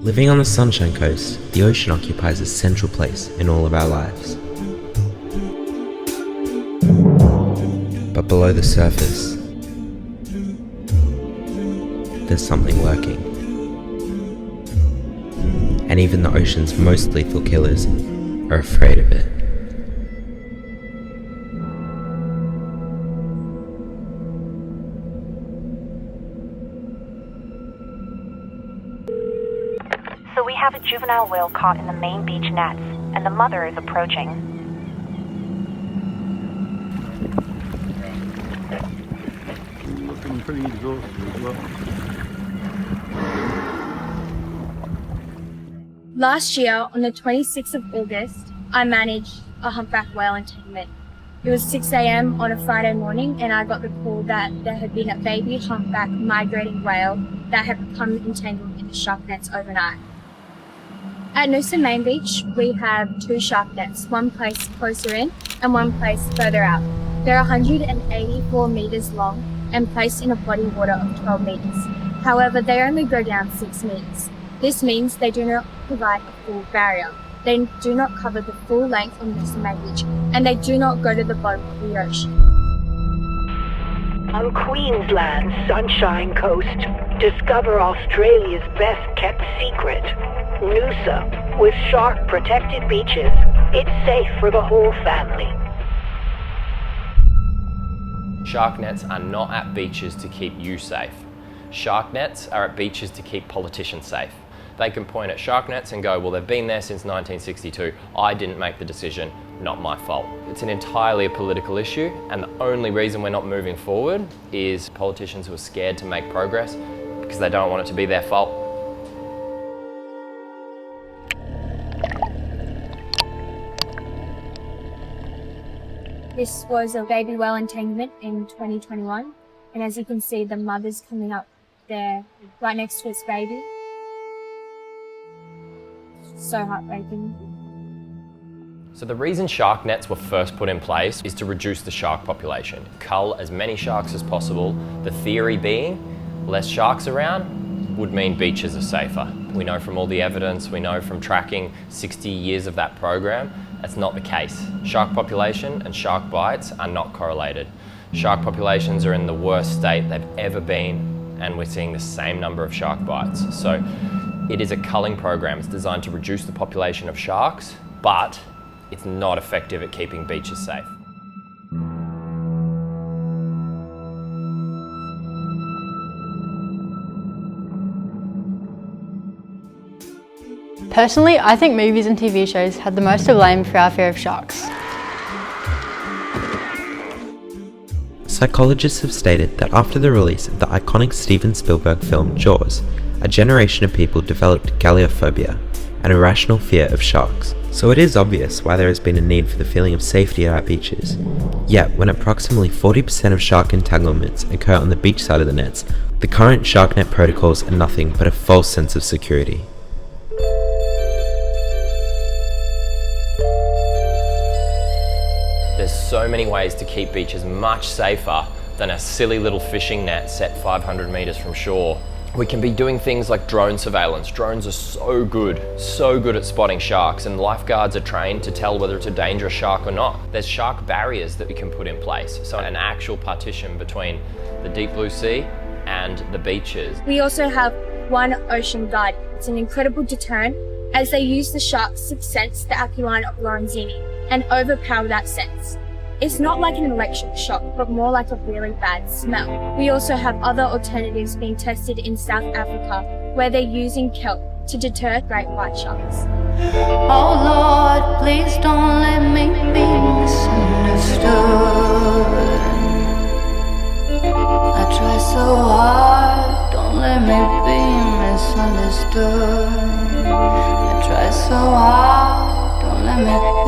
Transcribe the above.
Living on the Sunshine Coast, the ocean occupies a central place in all of our lives. But below the surface, there's something lurking. And even the ocean's most lethal killers are afraid of it. So we have a juvenile whale caught in the main beach nets, and the mother is approaching. Looking pretty exhausted as well. Last year, on the 26th of August, I managed a humpback whale entanglement. It was 6 a.m. on a Friday morning, and I got the call that there had been a baby humpback migrating whale that had become entangled in the shark nets overnight. At Noosa Main Beach, we have 2 shark nets, one placed closer in and one placed further out. They're 184 metres long and placed in a body water of 12 metres. However, they only go down 6 metres. This means they do not provide a full barrier. They do not cover the full length of Noosa Main Beach, and they do not go to the bottom of the ocean. On Queensland's Sunshine Coast, discover Australia's best-kept secret. Noosa, with shark-protected beaches, it's safe for the whole family. Shark nets are not at beaches to keep you safe. Shark nets are at beaches to keep politicians safe. They can point at shark nets and go, well, they've been there since 1962. I didn't make the decision, not my fault. It's an entirely a political issue, and the only reason we're not moving forward is politicians who are scared to make progress because they don't want it to be their fault. This was a baby whale entanglement in 2021, and as you can see, the mother's coming up there right next to its baby. So heartbreaking. So the reason shark nets were first put in place is to reduce the shark population, cull as many sharks as possible. The theory being, less sharks around would mean beaches are safer. We know from all the evidence, we know from tracking 60 years of that program, that's not the case. Shark population and shark bites are not correlated. Shark populations are in the worst state they've ever been, and we're seeing the same number of shark bites. So it is a culling program. It's designed to reduce the population of sharks, but it's not effective at keeping beaches safe. Personally, I think movies and TV shows had the most to blame for our fear of sharks. Psychologists have stated that after the release of the iconic Steven Spielberg film Jaws, a generation of people developed galleophobia, an irrational fear of sharks. So it is obvious why there has been a need for the feeling of safety at our beaches. Yet, when approximately 40% of shark entanglements occur on the beach side of the nets, the current shark net protocols are nothing but a false sense of security. There's so many ways to keep beaches much safer than a silly little fishing net set 500 metres from shore. We can be doing things like drone surveillance. Drones are so good at spotting sharks, and lifeguards are trained to tell whether it's a dangerous shark or not. There's shark barriers that we can put in place, so an actual partition between the deep blue sea and the beaches. We also have one ocean guard. It's an incredible deterrent as they use the shark's sixth sense, the aculine of Lorenzini, and overpower that sense. It's not like an electric shock, but more like a really bad smell. We also have other alternatives being tested in South Africa, where they're using kelp to deter great white sharks. Oh Lord, please don't let me be misunderstood. I try so hard, don't let me be misunderstood. I try so hard, don't let me